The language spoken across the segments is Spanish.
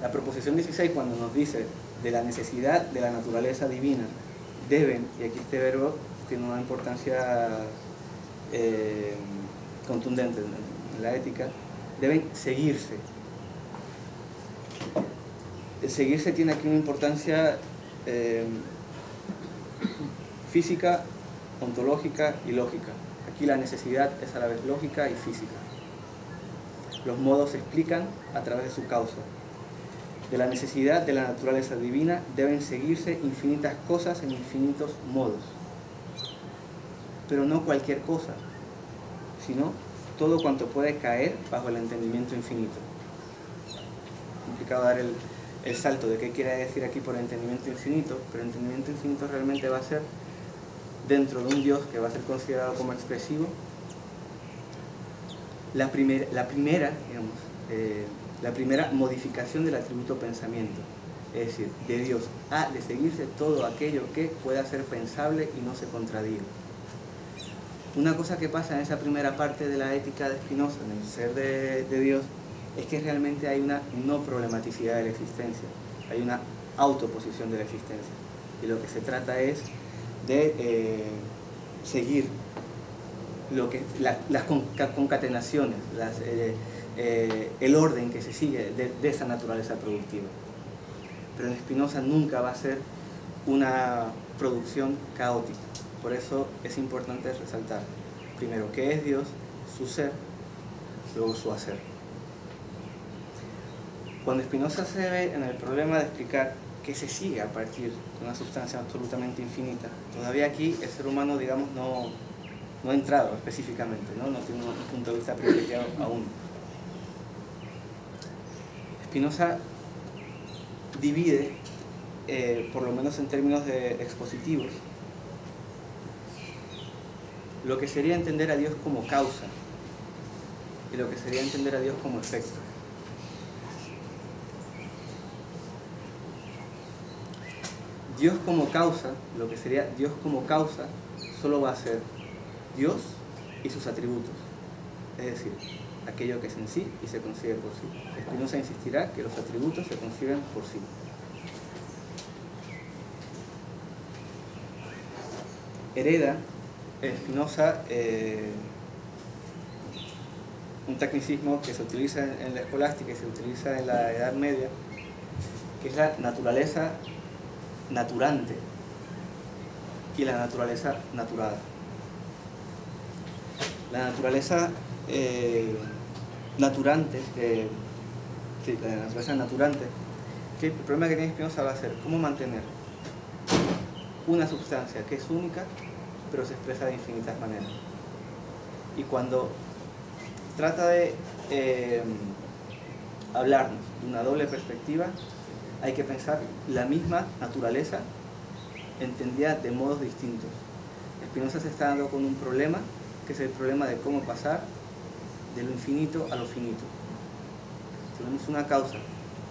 La proposición 16, cuando nos dice de la necesidad de la naturaleza divina, deben, y aquí este verbo tiene una importancia contundente en la ética, deben seguirse. El seguirse tiene aquí una importancia física, ontológica y lógica. Aquí la necesidad es a la vez lógica y física. Los modos se explican a través de su causa. De la necesidad de la naturaleza divina deben seguirse infinitas cosas en infinitos modos. Pero no cualquier cosa, sino todo cuanto puede caer bajo el entendimiento infinito. Es complicado dar el salto de qué quiere decir aquí por entendimiento infinito, pero el entendimiento infinito realmente va a ser dentro de un Dios que va a ser considerado como expresivo, la primera modificación del atributo pensamiento, es decir, de Dios ha de seguirse todo aquello que pueda ser pensable y no se contradiga. Una cosa que pasa en esa primera parte de la ética de Spinoza, en el ser de Dios, es que realmente hay una no problematicidad de la existencia, hay una autoposición de la existencia, y lo que se trata es de seguir las concatenaciones, el orden que se sigue de esa naturaleza productiva. Pero en Spinoza nunca va a ser una producción caótica. Por eso es importante resaltar, primero, qué es Dios, su ser, luego su hacer. Cuando Spinoza se ve en el problema de explicar que se sigue a partir de una sustancia absolutamente infinita, todavía aquí el ser humano, digamos, no ha entrado específicamente, no tiene un punto de vista privilegiado aún. Spinoza divide, por lo menos en términos expositivos, lo que sería entender a Dios como causa y lo que sería entender a Dios como efecto. Dios como causa, lo que sería Dios como causa, solo va a ser Dios y sus atributos, es decir, aquello que es en sí y se concibe por sí. Spinoza insistirá que los atributos se conciben por sí. Hereda Spinoza un tecnicismo que se utiliza en la escolástica y se utiliza en la Edad Media, que es la naturaleza naturante y la naturaleza naturada. La naturaleza naturante, la naturaleza naturante, que el problema que tiene Spinoza va a ser cómo mantener una sustancia que es única, pero se expresa de infinitas maneras. Y cuando trata de hablarnos de una doble perspectiva, hay que pensar la misma naturaleza entendida de modos distintos. Spinoza se está dando con un problema, que es el problema de cómo pasar de lo infinito a lo finito. Tenemos una causa,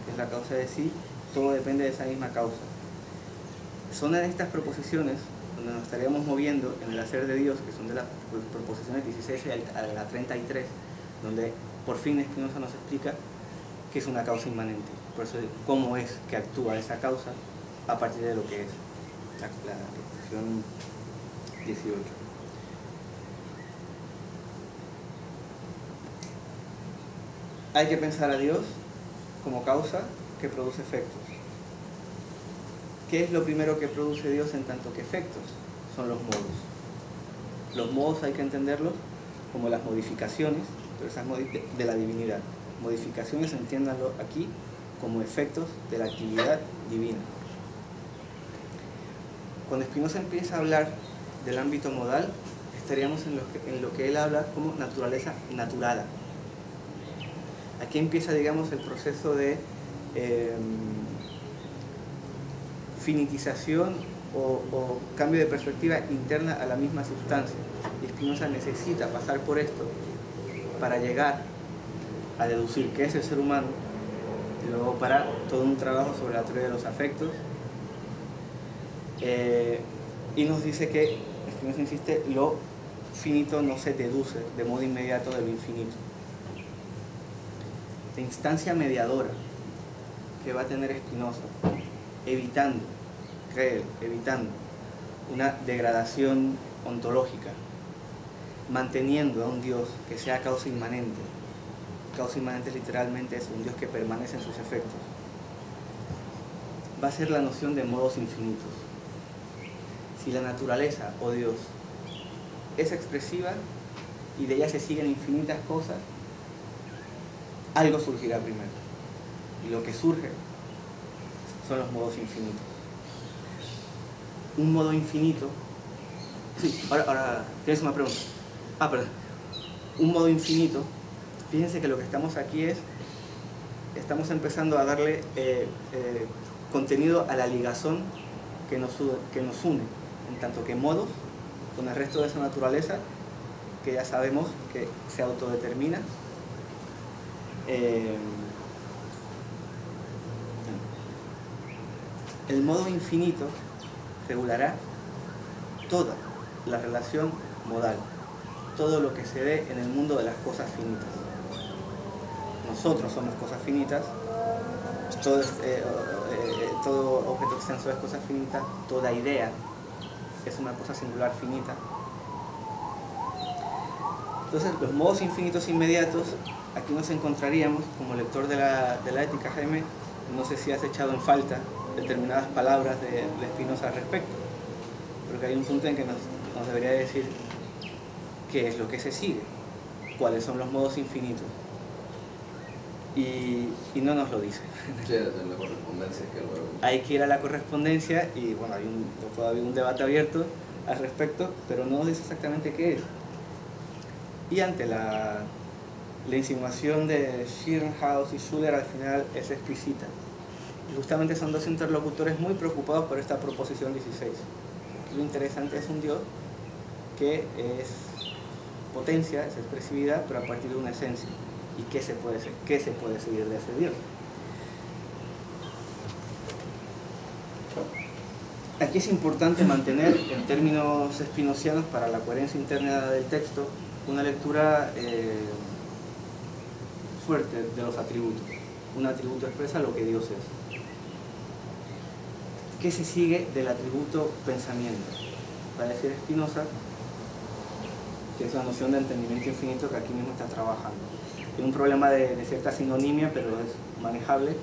que es la causa de sí, todo depende de esa misma causa. Son en estas proposiciones donde nos estaríamos moviendo en el hacer de Dios, que son de las proposiciones 16 a la 33, donde por fin Spinoza nos explica qué es una causa inmanente, por eso cómo es que actúa esa causa a partir de lo que es la proposición 18. Hay que pensar a Dios como causa que produce efectos. ¿Qué es lo primero que produce Dios en tanto que efectos? Son los modos. Los modos hay que entenderlos como las modificaciones, pero esas de la divinidad. Modificaciones, entiéndanlo aquí, como efectos de la actividad divina. Cuando Spinoza empieza a hablar del ámbito modal, estaríamos en lo que él habla como naturaleza naturada. Aquí empieza, digamos, el proceso de finitización o cambio de perspectiva interna a la misma sustancia. Y Spinoza necesita pasar por esto para llegar a deducir qué es el ser humano y luego para todo un trabajo sobre la teoría de los afectos. Y nos dice que, Spinoza insiste, lo finito no se deduce de modo inmediato de lo infinito. De instancia mediadora, que va a tener Spinoza, evitando una degradación ontológica, manteniendo a un Dios que sea causa inmanente. Causa inmanente literalmente es un Dios que permanece en sus efectos. Va a ser la noción de modos infinitos. Si la naturaleza o Dios es expresiva y de ella se siguen infinitas cosas, algo surgirá primero. Y lo que surge son los modos infinitos. Un modo infinito... Sí, ahora tienes una pregunta. Perdón. Un modo infinito, fíjense que lo que estamos aquí estamos empezando a darle contenido a la ligazón que nos une, en tanto que modos, con el resto de esa naturaleza, que ya sabemos que se autodetermina. El modo infinito regulará toda la relación modal, todo lo que se dé en el mundo de las cosas finitas. Nosotros somos cosas finitas, todo objeto extenso es cosa finita, toda idea es una cosa singular finita. Entonces, los modos infinitos inmediatos, aquí nos encontraríamos, como lector de la ética, Jaime, no sé si has echado en falta determinadas palabras de Spinoza al respecto, porque hay un punto en que nos debería decir qué es lo que se sigue, cuáles son los modos infinitos, y no nos lo dice. Sí, en la correspondencia que luego... Hay que ir a la correspondencia y bueno, hay todavía un debate abierto al respecto, pero no nos dice exactamente qué es. Y ante la insinuación de Schirnhaus y Schuller, al final es explícita. Y justamente son dos interlocutores muy preocupados por esta proposición 16. Lo interesante es un Dios que es potencia, es expresividad, pero a partir de una esencia. ¿Y qué se puede seguir de ese Dios? Aquí es importante mantener, en términos espinocianos, para la coherencia interna del texto, una lectura fuerte de los atributos. Un atributo expresa lo que Dios es. ¿Qué se sigue del atributo pensamiento? Va a decir Spinoza que es la noción de entendimiento infinito que aquí mismo está trabajando. Tiene un problema de cierta sinonimia, pero es manejable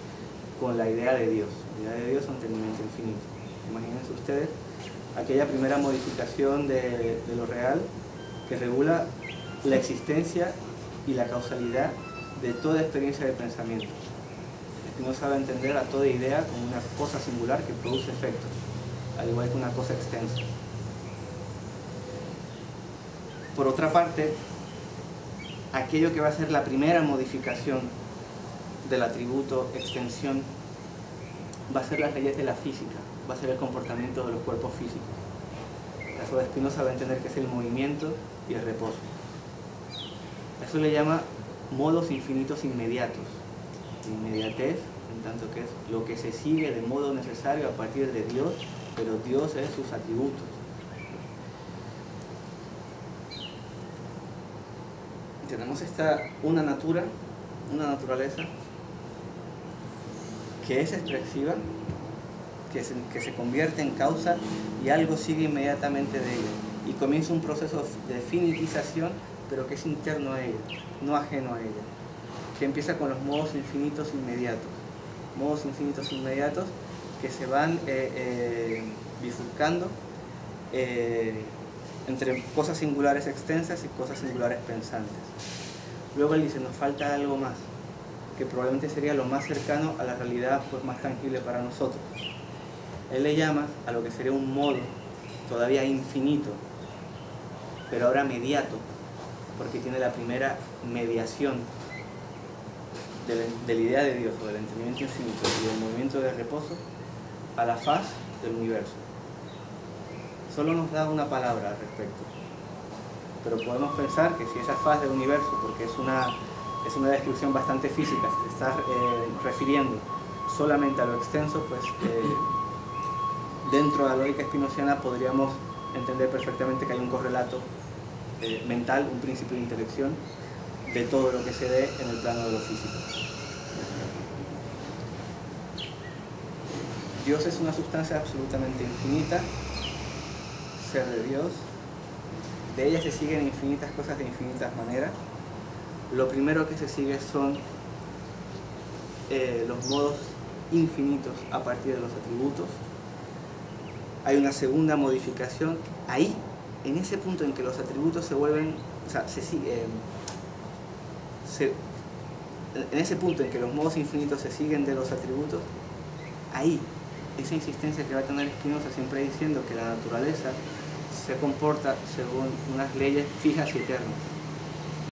con la idea de Dios. La idea de Dios es un entendimiento infinito. Imagínense ustedes aquella primera modificación de lo real que regula la existencia y la causalidad de toda experiencia de pensamiento. Spinoza va a entender a toda idea como una cosa singular que produce efectos, al igual que una cosa extensa. Por otra parte, aquello que va a ser la primera modificación del atributo extensión va a ser las leyes de la física, va a ser el comportamiento de los cuerpos físicos. En el caso de Spinoza va a entender que es el movimiento y el reposo. Eso le llama modos infinitos inmediatos. Inmediatez, en tanto que es lo que se sigue de modo necesario a partir de Dios, pero Dios es sus atributos. Tenemos una naturaleza que es expresiva, que se convierte en causa y algo sigue inmediatamente de ella. Y comienza un proceso de finitización, pero que es interno a ella, no ajeno a ella, que empieza con los modos infinitos inmediatos. Modos infinitos inmediatos que se van bifurcando entre cosas singulares extensas y cosas singulares pensantes. Luego él dice, nos falta algo más, que probablemente sería lo más cercano a la realidad, pues más tangible para nosotros. Él le llama a lo que sería un modo todavía infinito, pero ahora mediato, porque tiene la primera mediación de la idea de Dios, o del entendimiento infinito y del movimiento de reposo a la faz del universo. Solo nos da una palabra al respecto, pero podemos pensar que si esa faz del universo, porque es una descripción bastante física, si te estás refiriendo solamente a lo extenso, pues dentro de la lógica spinoziana podríamos entender perfectamente que hay un correlato mental, un principio de intelección de todo lo que se dé en el plano de lo físico. Dios es una sustancia absolutamente infinita, ser de Dios. De ella se siguen infinitas cosas de infinitas maneras. Lo primero que se sigue son los modos infinitos a partir de los atributos. Hay una segunda modificación ahí, en ese punto en que los atributos se vuelven, o sea, en ese punto en que los modos infinitos se siguen de los atributos, ahí, esa insistencia que va a tener Spinoza siempre diciendo que la naturaleza se comporta según unas leyes fijas y eternas.